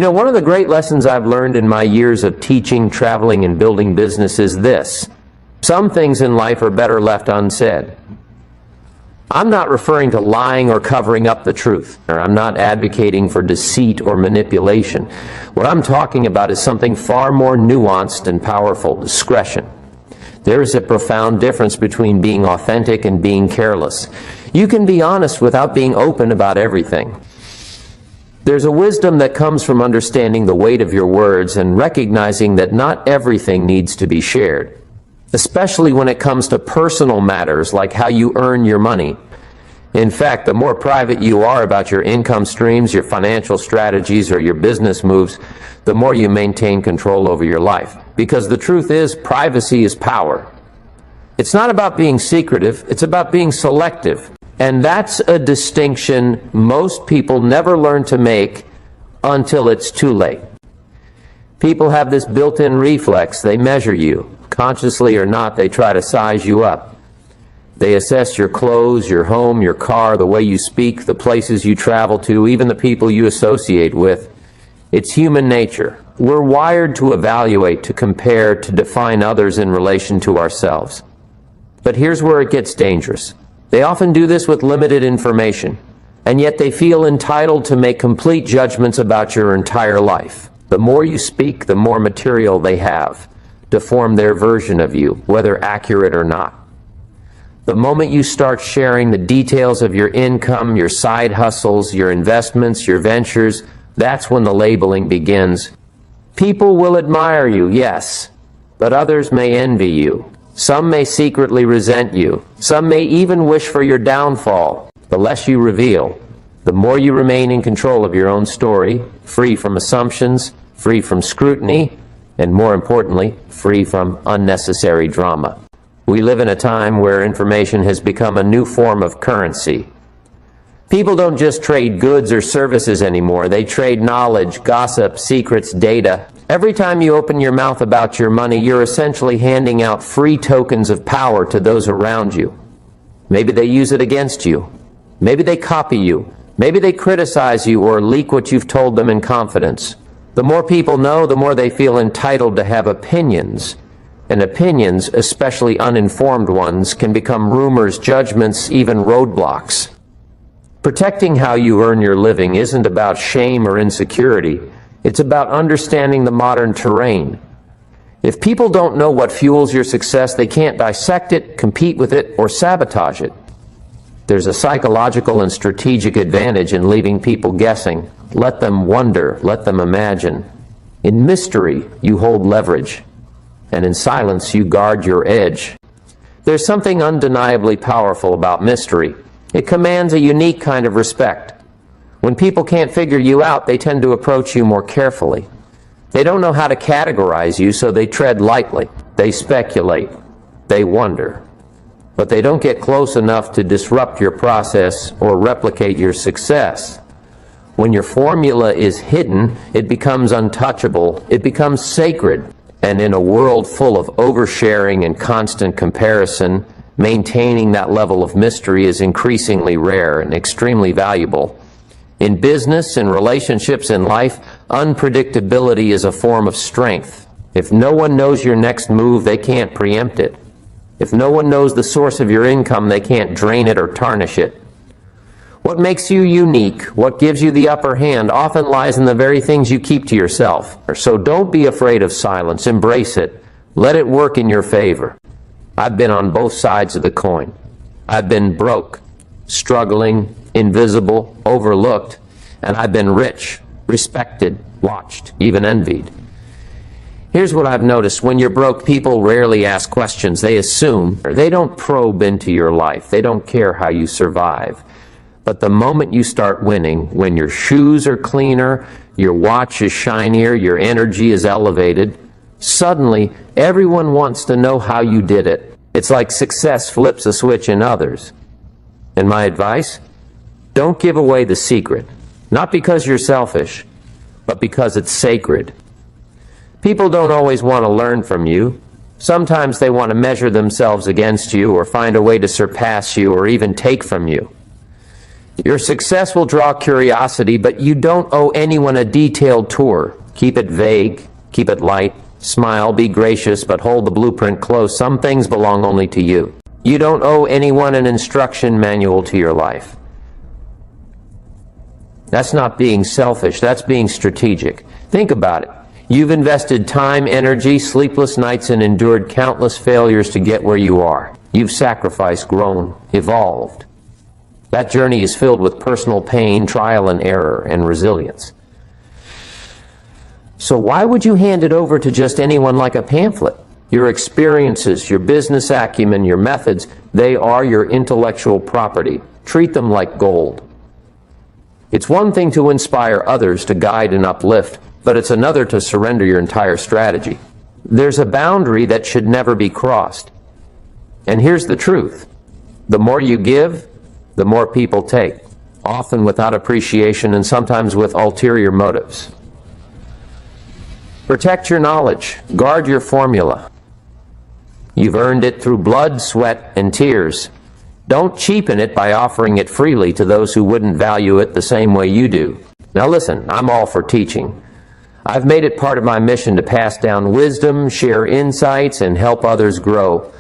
One of the great lessons I've learned in my years of teaching, traveling, and building business is this: some things in life are better left unsaid. I'm not referring to lying or covering up the truth, or I'm not advocating for deceit or manipulation. What I'm talking about is something far more nuanced and powerful: discretion. There is a profound difference between being authentic and being careless. You can be honest without being open about everything. There's a wisdom that comes from understanding the weight of your words and recognizing that not everything needs to be shared, especially when it comes to personal matters like how you earn your money. In fact, the more private you are about your income streams, your financial strategies, or your business moves, the more you maintain control over your life. Because the truth is, privacy is power. It's not about being secretive, it's about being selective. And that's a distinction most people never learn to make until it's too late. People have this built-in reflex. They measure you. Consciously or not, they try to size you up. They assess your clothes, your home, your car, the way you speak, the places you travel to, even the people you associate with. It's human nature. We're wired to evaluate, to compare, to define others in relation to ourselves. But here's where it gets dangerous. They often do this with limited information, and yet they feel entitled to make complete judgments about your entire life. The more you speak, the more material they have to form their version of you, whether accurate or not. The moment you start sharing the details of your income, your side hustles, your investments, your ventures, that's when the labeling begins. People will admire you, yes, but others may envy you. Some may secretly resent you. Some may even wish for your downfall. The less you reveal, the more you remain in control of your own story, free from assumptions, free from scrutiny, and more importantly, free from unnecessary drama. We live in a time where information has become a new form of currency. People don't just trade goods or services anymore. They trade knowledge, gossip, secrets, data. Every time you open your mouth about your money, you're essentially handing out free tokens of power to those around you. Maybe they use it against you. Maybe they copy you. Maybe they criticize you or leak what you've told them in confidence. The more people know, the more they feel entitled to have opinions. And opinions, especially uninformed ones, can become rumors, judgments, even roadblocks. Protecting how you earn your living isn't about shame or insecurity. It's about understanding the modern terrain. If people don't know what fuels your success, they can't dissect it, compete with it, or sabotage it. There's a psychological and strategic advantage in leaving people guessing. Let them wonder, let them imagine. In mystery, you hold leverage, and in silence, you guard your edge. There's something undeniably powerful about mystery. It commands a unique kind of respect. When people can't figure you out, they tend to approach you more carefully. They don't know how to categorize you, so they tread lightly. They speculate. They wonder. But they don't get close enough to disrupt your process or replicate your success. When your formula is hidden, it becomes untouchable. It becomes sacred. And in a world full of oversharing and constant comparison, maintaining that level of mystery is increasingly rare and extremely valuable. In business, in relationships, in life, unpredictability is a form of strength. If no one knows your next move, they can't preempt it. If no one knows the source of your income, they can't drain it or tarnish it. What makes you unique, what gives you the upper hand, often lies in the very things you keep to yourself. So don't be afraid of silence. Embrace it. Let it work in your favor. I've been on both sides of the coin. I've been broke, struggling, invisible, overlooked, and I've been rich, respected, watched, even envied. Here's what I've noticed. When you're broke, people rarely ask questions. They assume. They don't probe into your life. They don't care how you survive. But the moment you start winning, when your shoes are cleaner, your watch is shinier, your energy is elevated, suddenly everyone wants to know how you did it. It's like success flips a switch in others. And my advice? Don't give away the secret. Not because you're selfish, but because it's sacred. People don't always want to learn from you. Sometimes they want to measure themselves against you or find a way to surpass you or even take from you. Your success will draw curiosity, but you don't owe anyone a detailed tour. Keep it vague, keep it light, smile, be gracious, but hold the blueprint close. Some things belong only to you. You don't owe anyone an instruction manual to your life. That's not being selfish, that's being strategic. Think about it. You've invested time, energy, sleepless nights, and endured countless failures to get where you are. You've sacrificed, grown, evolved. That journey is filled with personal pain, trial and error, and resilience. So why would you hand it over to just anyone like a pamphlet? Your experiences, your business acumen, your methods, they are your intellectual property. Treat them like gold. It's one thing to inspire others, to guide and uplift, but it's another to surrender your entire strategy. There's a boundary that should never be crossed. And here's the truth. The more you give, the more people take, often without appreciation and sometimes with ulterior motives. Protect your knowledge. Guard your formula. You've earned it through blood, sweat, and tears. Don't cheapen it by offering it freely to those who wouldn't value it the same way you do. Now listen, I'm all for teaching. I've made it part of my mission to pass down wisdom, share insights, and help others grow.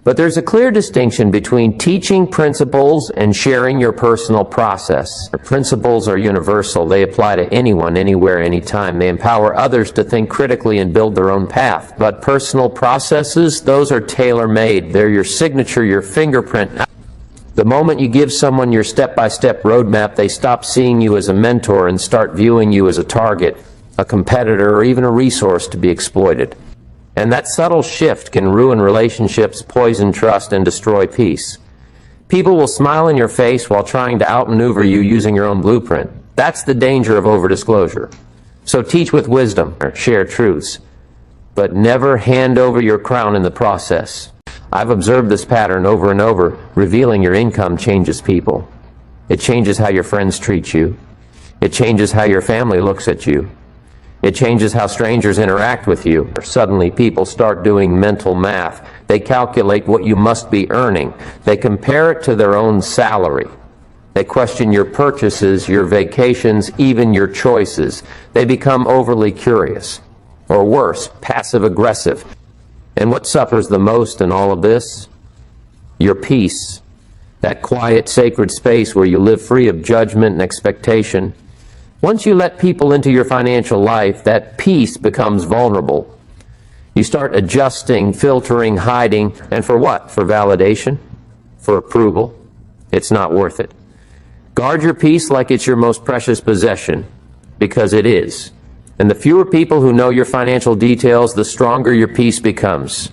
But there's a clear distinction between teaching principles and sharing your personal process. Principles are universal. They apply to anyone, anywhere, anytime. They empower others to think critically and build their own path. But personal processes, those are tailor-made. They're your signature, your fingerprint. The moment you give someone your step-by-step roadmap, they stop seeing you as a mentor and start viewing you as a target, a competitor, or even a resource to be exploited. And that subtle shift can ruin relationships, poison trust, and destroy peace. People will smile in your face while trying to outmaneuver you using your own blueprint. That's the danger of overdisclosure. So teach with wisdom, or share truths, but never hand over your crown in the process. I've observed this pattern over and over. Revealing your income changes people. It changes how your friends treat you. It changes how your family looks at you. It changes how strangers interact with you. Suddenly people start doing mental math. They calculate what you must be earning. They compare it to their own salary. They question your purchases, your vacations, even your choices. They become overly curious. Or worse, passive-aggressive. And what suffers the most in all of this? Your peace. That quiet, sacred space where you live free of judgment and expectation. Once you let people into your financial life, that peace becomes vulnerable. You start adjusting, filtering, hiding, and for what? For validation? For approval? It's not worth it. Guard your peace like it's your most precious possession, because it is. And the fewer people who know your financial details, the stronger your peace becomes.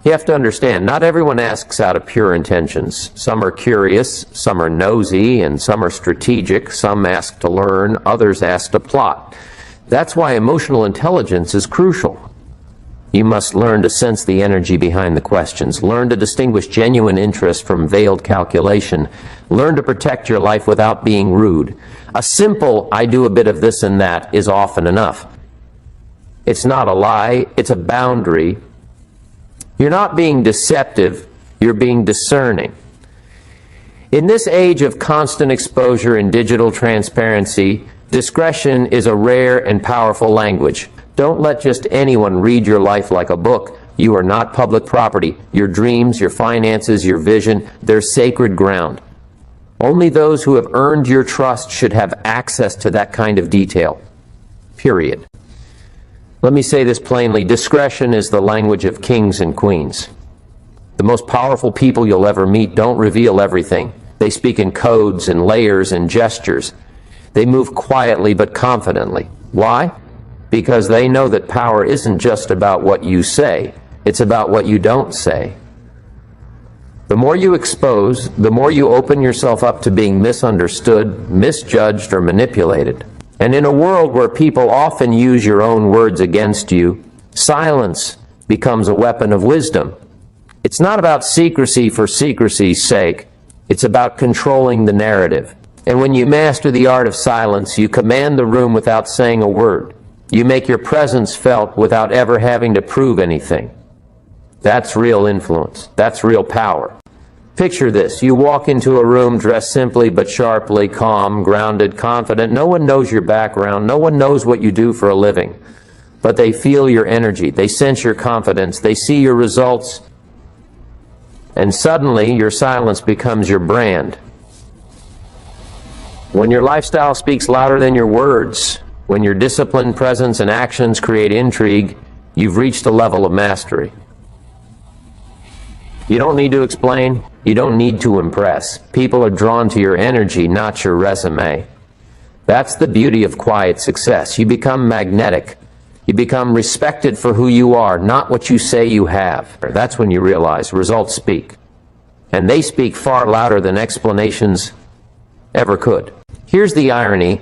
You have to understand, not everyone asks out of pure intentions. Some are curious, some are nosy, and some are strategic. Some ask to learn, others ask to plot. That's why emotional intelligence is crucial. You must learn to sense the energy behind the questions. Learn to distinguish genuine interest from veiled calculation. Learn to protect your life without being rude. A simple, I do a bit of this and that, is often enough. It's not a lie, it's a boundary. You're not being deceptive, you're being discerning. In this age of constant exposure and digital transparency, discretion is a rare and powerful language. Don't let just anyone read your life like a book. You are not public property. Your dreams, your finances, your vision, they're sacred ground. Only those who have earned your trust should have access to that kind of detail. Period. Let me say this plainly. Discretion is the language of kings and queens. The most powerful people you'll ever meet don't reveal everything. They speak in codes and layers and gestures. They move quietly but confidently. Why? Because they know that power isn't just about what you say. It's about what you don't say. The more you expose, the more you open yourself up to being misunderstood, misjudged, or manipulated. And in a world where people often use your own words against you, silence becomes a weapon of wisdom. It's not about secrecy for secrecy's sake. It's about controlling the narrative. And when you master the art of silence, you command the room without saying a word. You make your presence felt without ever having to prove anything. That's real influence. That's real power. Picture this. You walk into a room dressed simply but sharply, calm, grounded, confident. No one knows your background. No one knows what you do for a living. But they feel your energy. They sense your confidence. They see your results. And suddenly, your silence becomes your brand. When your lifestyle speaks louder than your words, when your discipline, presence, and actions create intrigue, you've reached a level of mastery. You don't need to explain. You don't need to impress. People are drawn to your energy, not your resume. That's the beauty of quiet success. You become magnetic. You become respected for who you are, not what you say you have. That's when you realize results speak. And they speak far louder than explanations ever could. Here's the irony.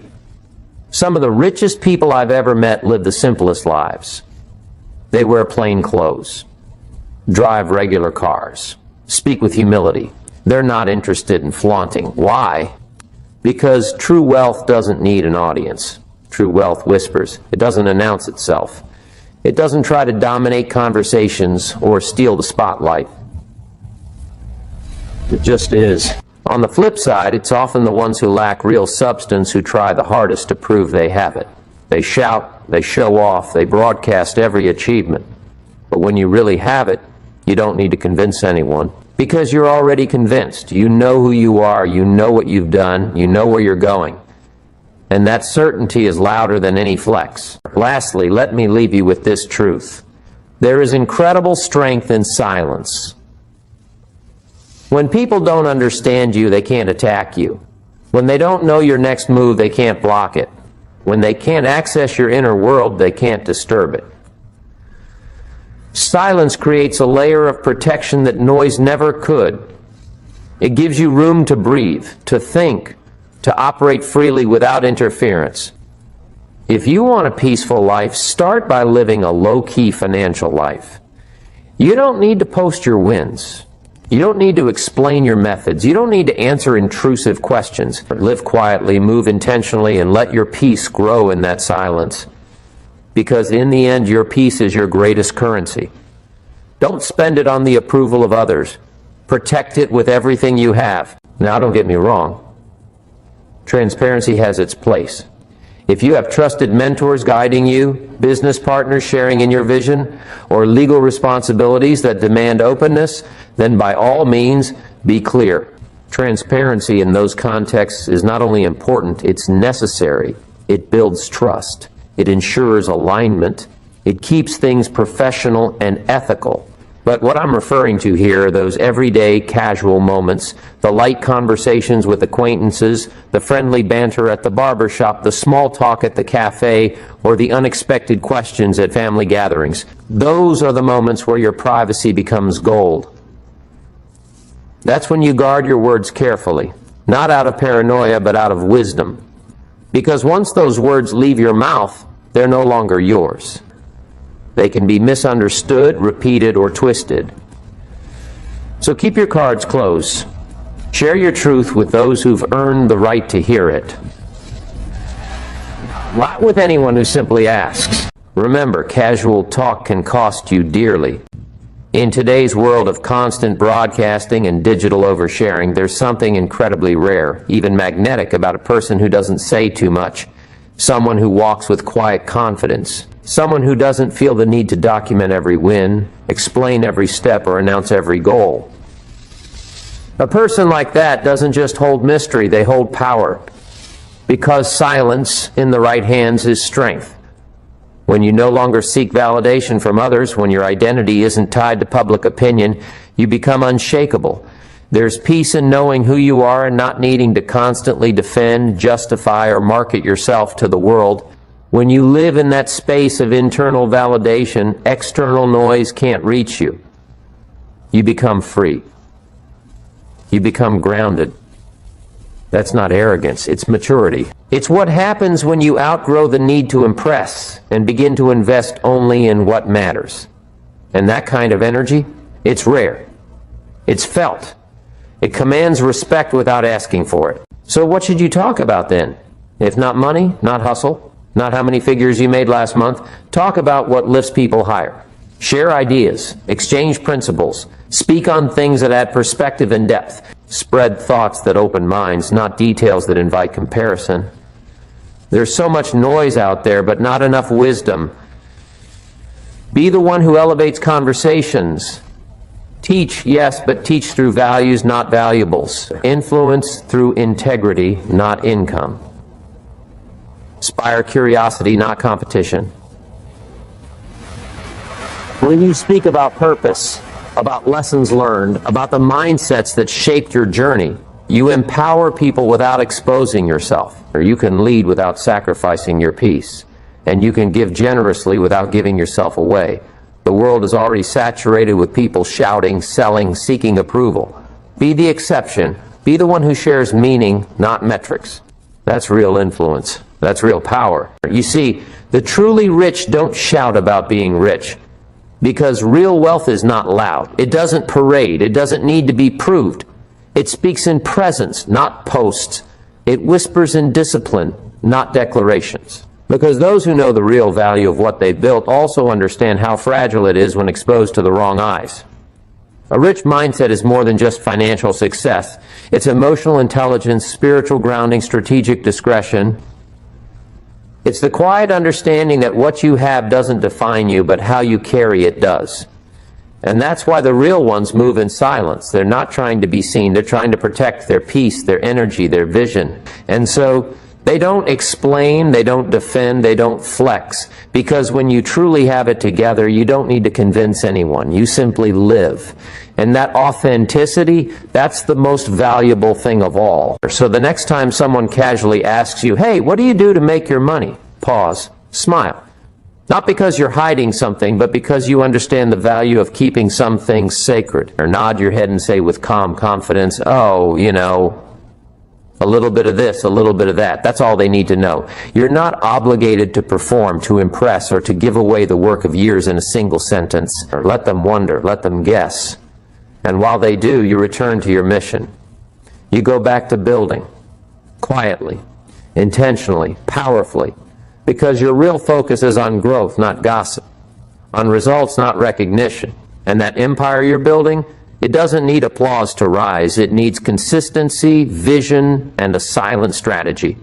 Some of the richest people I've ever met live the simplest lives. They wear plain clothes, drive regular cars, speak with humility. They're not interested in flaunting. Why? Because true wealth doesn't need an audience. True wealth whispers. It doesn't announce itself. It doesn't try to dominate conversations or steal the spotlight. It just is. On the flip side, it's often the ones who lack real substance who try the hardest to prove they have it. They shout, they show off, they broadcast every achievement. But when you really have it, you don't need to convince anyone. Because you're already convinced. You know who you are, you know what you've done, you know where you're going. And that certainty is louder than any flex. Lastly, let me leave you with this truth. There is incredible strength in silence. When people don't understand you, they can't attack you. When they don't know your next move, they can't block it. When they can't access your inner world, they can't disturb it. Silence creates a layer of protection that noise never could. It gives you room to breathe, to think, to operate freely without interference. If you want a peaceful life, start by living a low-key financial life. You don't need to post your wins. You don't need to explain your methods. You don't need to answer intrusive questions. Live quietly, move intentionally, and let your peace grow in that silence. Because in the end, your peace is your greatest currency. Don't spend it on the approval of others. Protect it with everything you have. Now, don't get me wrong. Transparency has its place. If you have trusted mentors guiding you, business partners sharing in your vision, or legal responsibilities that demand openness, then by all means, be clear. Transparency in those contexts is not only important, it's necessary. It builds trust. It ensures alignment. It keeps things professional and ethical. But what I'm referring to here are those everyday casual moments, the light conversations with acquaintances, the friendly banter at the barber shop, the small talk at the cafe, or the unexpected questions at family gatherings. Those are the moments where your privacy becomes gold. That's when you guard your words carefully, not out of paranoia, but out of wisdom. Because once those words leave your mouth, they're no longer yours. They can be misunderstood, repeated, or twisted. So keep your cards close. Share your truth with those who've earned the right to hear it. Not with anyone who simply asks. Remember, casual talk can cost you dearly. In today's world of constant broadcasting and digital oversharing, there's something incredibly rare, even magnetic, about a person who doesn't say too much. Someone who walks with quiet confidence. Someone who doesn't feel the need to document every win, explain every step, or announce every goal. A person like that doesn't just hold mystery, they hold power. Because silence in the right hands is strength. When you no longer seek validation from others, when your identity isn't tied to public opinion, you become unshakable. There's peace in knowing who you are and not needing to constantly defend, justify, or market yourself to the world. When you live in that space of internal validation, external noise can't reach you. You become free. You become grounded. That's not arrogance, it's maturity. It's what happens when you outgrow the need to impress and begin to invest only in what matters. And that kind of energy, it's rare. It's felt. It commands respect without asking for it. So what should you talk about then? If not money, not hustle, not how many figures you made last month, talk about what lifts people higher. Share ideas, exchange principles, Speak on things that add perspective and depth. Spread thoughts that open minds, not details that invite comparison. There's so much noise out there, but not enough wisdom. Be the one who elevates conversations. Teach, yes, but teach through values, not valuables. Influence through integrity, not income. Inspire curiosity, not competition. When you speak about purpose, about lessons learned, about the mindsets that shaped your journey, you empower people without exposing yourself. Or you can lead without sacrificing your peace. And you can give generously without giving yourself away. The world is already saturated with people shouting, selling, seeking approval. Be the exception. Be the one who shares meaning, not metrics. That's real influence. That's real power. You see, the truly rich don't shout about being rich, because real wealth is not loud. It doesn't parade. It doesn't need to be proved. It speaks in presence, not posts. It whispers in discipline, not declarations. Because those who know the real value of what they've built also understand how fragile it is when exposed to the wrong eyes. A rich mindset is more than just financial success. It's emotional intelligence, spiritual grounding, strategic discretion. It's the quiet understanding that what you have doesn't define you, but how you carry it does. And that's why the real ones move in silence. They're not trying to be seen. They're trying to protect their peace, their energy, their vision. And so they don't explain, they don't defend, they don't flex. Because when you truly have it together, you don't need to convince anyone. You simply live. And that authenticity, that's the most valuable thing of all. So the next time someone casually asks you, hey, what do you do to make your money? Pause, smile. Not because you're hiding something, but because you understand the value of keeping some things sacred. Or nod your head and say with calm confidence, oh, you know, a little bit of this, a little bit of that. That's all they need to know. You're not obligated to perform, to impress, or to give away the work of years in a single sentence. Or let them wonder, let them guess. And while they do, you return to your mission. You go back to building, quietly, intentionally, powerfully, because your real focus is on growth, not gossip, on results, not recognition. And that empire you're building, it doesn't need applause to rise. It needs consistency, vision, and a silent strategy.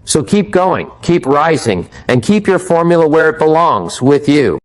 So keep going, keep rising, and keep your formula where it belongs, with you.